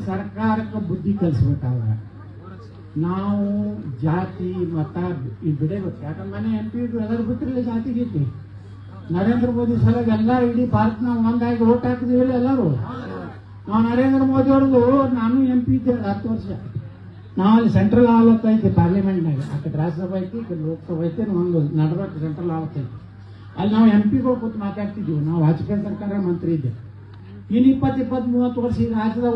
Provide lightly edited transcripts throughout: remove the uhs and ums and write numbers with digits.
ಸರ್ಕಾರಕ್ಕೆ ಬುದ್ಧಿ ಕಲಿಸ್ಬೇಕಾದ್ರೆ ನಾವು ಜಾತಿ ಮತ ಈ ಬಿಡಬೇಕು. ಯಾಕಂದ್ರೆ ಮನೆ MP ಅದರ ಬಿಟ್ಟರೆ ಜಾತಿ ಗೀತಿ ನರೇಂದ್ರ ಮೋದಿ ಸಲುವಾಗಿ ಎಲ್ಲ ಇಡೀ ಭಾರತನ ಒಂದಾಗಿ ಓಟ್ ಹಾಕಿದೀವಿಲ್ಲ ಎಲ್ಲರೂ. ನಾವು ನರೇಂದ್ರ ಮೋದಿ ಅವ್ರದ್ದು ನಾನು MP ಇದ್ದೆ 10 ವರ್ಷ. ನಾವಲ್ಲಿ ಸೆಂಟ್ರಲ್ ಆವತ್ತು ಐತಿ ಪಾರ್ಲಿಮೆಂಟ್ನಾಗ, ಆ ಕಡೆ ರಾಜ್ಯಸಭೆ ಐತಿ, ಈ ಕಡೆ ಲೋಕಸಭೆ ಐತಿ, ಒಂದು ನಡ್ಬೇಕು ಸೆಂಟ್ರಲ್ ಆವತ್ತು ಐತಿ. ಅಲ್ಲಿ ನಾವು MP ಗಳು ಕೂತು ಮಾತಾಡ್ತಿದ್ವಿ. ನಾವು ವಾಜಪೇಯಿ ಸರ್ಕಾರ ಮಂತ್ರಿ ಇದ್ದೆ. ಇನ್ನು 20-30 ವರ್ಷ ಈ ರಾಜ್ಯದ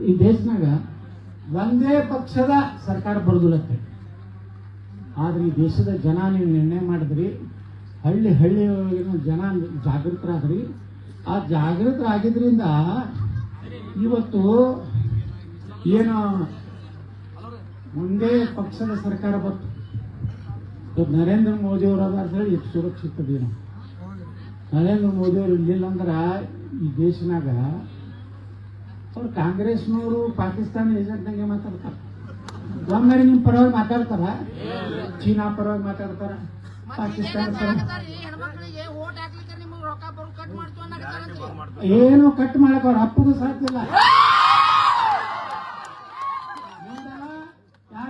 ಈ ದೇಶನಾಗ ಒಂದೇ ಪಕ್ಷದ ಸರ್ಕಾರ ಬರೋದಿಲ್ಲತ್ತೆ. ಆದ್ರೆ ಈ ದೇಶದ ಜನ ನೀವು ನಿರ್ಣಯ ಮಾಡಿದ್ರಿ, ಹಳ್ಳಿ ಜನ ಜಾಗೃತರಾದ್ರಿ. ಆ ಜಾಗೃತರಾಗಿದ್ರಿಂದ ಇವತ್ತು ಏನು ಒಂದೇ ಪಕ್ಷದ ಸರ್ಕಾರ ಬಂತು. ನರೇಂದ್ರ ಮೋದಿ ಅವರಾದ ಹೇಳಿ ಎಷ್ಟು ಸುರಕ್ಷಿತದೇನು. ನರೇಂದ್ರ ಮೋದಿ ಅವರು ಇರ್ಲಿಲ್ಲ ಅಂದ್ರೆ ಈ ದೇಶನಾಗ ಅವ್ರು ಕಾಂಗ್ರೆಸ್ನವರು ಪಾಕಿಸ್ತಾನ ಏಜೆಂಟ್ನಾಗೆ ಮಾತಾಡ್ತಾರೆ. ಒಮ್ಮೆ ನಿಮ್ಮ ಪರವಾಗಿ ಮಾತಾಡ್ತಾರ, ಚೀನಾ ಪರವಾಗಿ ಮಾತಾಡ್ತಾರ, ಪಾಕಿಸ್ತಾನ ಏನು ಕಟ್ ಮಾಡಕ್ ಅವ್ರ ಅಪ್ಪಗೂ ಸಾಧ್ಯ ಇಲ್ಲ.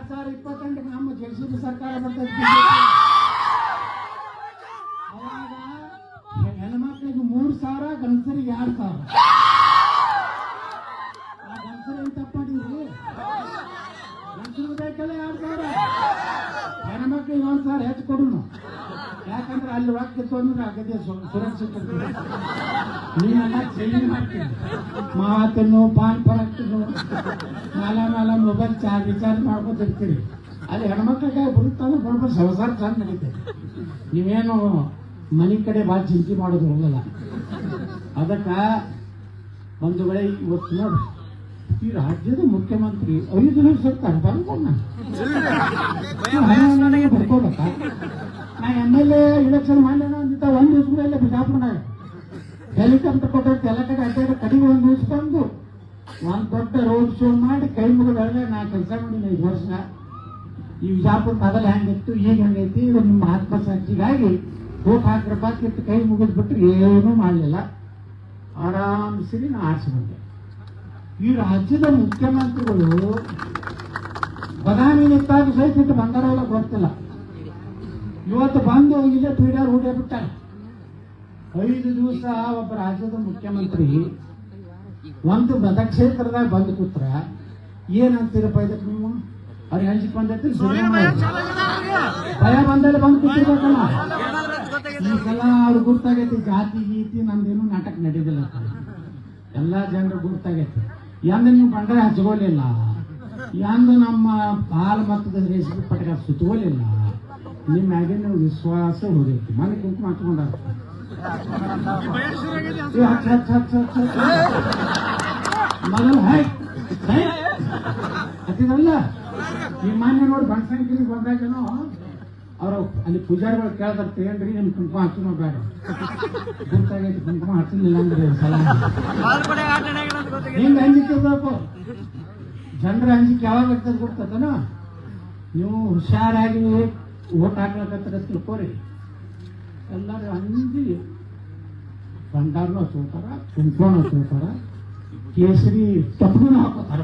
2028 ನಮ್ಮ ಜೆಡಿಸಿ ಸರ್ಕಾರ ಬರ್ತೈತಿ. ಅವಾಗ ಹೆಣ್ಮಕ್ಳಿಗೆ 3,000, ಗಂಡಸರಿಗೆ 2,000. ಆ ಗಂಡಸರು ಏನ್ ತಪ್ಪ ಮಾಡಿದ್ರಿ? ಗಂಡಸರು ಬೇಕಲ್ಲ 2,000, ಹೆಣ್ಮಕ್ಳಿಗೆ 1,000 ಹೆಚ್ಚು ಕೊಡುನು. ಯಾಕಂದ್ರೆ ಅಲ್ಲಿ ರೊಕ್ಕ ಅಂದ್ರೆ ಆಗದೆ ಸುರಕ್ಷಿತ. ನೀವೆಲ್ಲ ಚೇಂಜ್ ಮಾಡ್ತೀನಿ, ಮಾತನ್ನು ಪಾನ್ ಪರಾಕ್ತಿನ್ನು ಮಾಲ ಮೊಬೈಲ್ ರಿಚಾರ್ಜ್ ಮಾಡ್ಕೊತಿರ್ತೀರಿ. ಅಲ್ಲಿ ಹೆಣ್ಮಕ್ಳಿಗೆ ಬರುತ್ತಂದ್ರೆ ಬರೋಬ್ಬರ ಸಂಸಾರ ಚಂದ ನಡೀತದೆ. ನೀವೇನು ಮನೆ ಕಡೆ ಭಾಳ ಚಿಂತೆ ಮಾಡೋದು ಹೋಗಲ್ಲ. ಅದಕ್ಕ ಒಂದು ವೇಳೆ ಇವತ್ತು ನೋಡಿ ಈ ರಾಜ್ಯದ ಮುಖ್ಯಮಂತ್ರಿ 5 ನಿಮಿಷ ಇರ್ತಾರೆ. ಬರ್ಕೊಂಡ ನನಗೆ ಬರ್ಕೋಬೇಕ. ನಾ MLA ಇಲೆಕ್ಷನ್ ಮಾಡಲೇನ ಅಂದಿದ್ದ 1 ದಿವಸ ಮೇಲೆ ಬಿಜಾಪುರನಾಗ ಹೆಲಿಕಾಪ್ಟರ್ ಕೊಟ್ಟಕ್ಕೆ ಎಲ್ಲ ಕಡೆ ಅಡ್ಡಾಡ ಕಡೆಗೆ 1 ದಿವಸ ಬಂದು ಒಂದು ದೊಡ್ಡ ರೋಡ್ ಶೋ ಮಾಡಿ ಕೈ ಮುಗಿದ್ರೆ ನಾ ಕೆಲಸ ಮಾಡಿನ 5 ವರ್ಷ. ಈ ಬಿಜಾಪುರ ಮೊದಲು ಹೆಂಗಿತ್ತು ಈಗ ಹೆಂಗೈತಿ. ನಿಮ್ಮ ಆತ್ಮಸಾಕ್ಷಿಗಾಗಿ ಓಟ್ ಹಾಕ್ರಪ್ಪ ಕಿತ್ತು ಕೈ ಮುಗಿದ್ಬಿಟ್ರೆ ಏನೂ ಮಾಡಲಿಲ್ಲ. ಆರಾಮ್ಸಿರಿ ನಾ ಆರಿಸಿ ಬಂದೆ. ಈ ರಾಜ್ಯದ ಮುಖ್ಯಮಂತ್ರಿಗಳು ಬದಾಮಿ ನಿಂತಾಗ ಸಹಿತ ಇಟ್ಟು ಬಂದಾರಲ್ಲ ಗೊತ್ತಿಲ್ಲ. ಇವತ್ತು ಬಂದು ಇಲ್ಲೇ ಪೀಡರ್ ಹೂಡೇ ಬಿಟ್ಟಾರೆ. 5 ದಿವಸ ಒಬ್ಬ ರಾಜ್ಯದ ಮುಖ್ಯಮಂತ್ರಿ ಒಂದು ಮತಕ್ಷೇತ್ರದಾಗ ಬಂದು ಕೂತ್ರ ಏನಂತೀರಪ್ಪ ಇದಕ್ಕೆ ನೀವು? ಅವ್ರಿಗೆ ಹಂಚಿಕ್ ಬಂದೈತಿ ಭಯ ಬಂದಲ್ಲಿ ಬಂದು ಕೂತಿರ್ಬೇಕಲ್ಲ. ಈ ಸಲ ಅವ್ರು ಗುರ್ತಾಗೈತಿ ಜಾತಿ ಗೀತಿ ನಮ್ದೇನು ನಾಟಕ ನಡೆದಿಲ್ಲ. ಎಲ್ಲಾ ಜನರು ಗುರ್ತಾಗೈತಿ. ಎಂದು ನೀವು ಬಂಡರೆ ಹಚ್ಕೋಲಿಲ್ಲ, ಎಂದು ನಮ್ಮ ಹಾಲು ಮತದ ರೇಷ್ಮೆ ಪಟಕ ಸುತ್ತಗೋಲಿಲ್ಲ. ನಿಮ್ಮ ಮ್ಯಾಗಿನ ವಿಶ್ವಾಸ ಹೊರೈತಿ. ಮನೆ ಕುಂಕುಮ ಹಚ್ಕೊಂಡಾರ ಮೊದಲು ಹತ್ತಿದಲ್ಲ. ಈ ಮಾನ್ಯ ನೋಡಿ ಬಣಸಂಗಿರಿಗೆ ಬಂದಾಗೇನೋ ಅವರು ಅಲ್ಲಿ ಪೂಜಾರಿಗಳು ಕೇಳ್ದಾರ ಏನ್ರಿ ನಿಮ್ ಕುಂಕುಮ ಹಚ್ಚನೋ ಬೇಡ, ಗುರ್ತಾಗೈತಿ ಕುಂಕುಮ ಹಚ್ಚಲಿಲ್ಲ ಅಂದ್ರೆ ಸಲ ಹಿಂಗ ಅಂಜಿಕಿರ್ಬೇಕು. ಜನರ ಅಂಜಿಕೆ ಯಾವಾಗ ಆಗ್ತದೆ ಗೊತ್ತದನ? ನೀವು ಹುಷಾರಾಗಿ ಓಟ್ ಹಾಕ್ಲಕತ್ತ ತಿಳ್ಕೋರಿ. ಎಲ್ಲರೂ ಅಂಜಿ ಭಂಡಾರನೂ ಹಚ್ಕೋತಾರ, ಕುಂಕುಮನೂ ಹಚ್ಕೋತಾರ, ಕೇಸರಿ ಟಪ್ಪಿನೂ ಹಾಕೋತಾರ.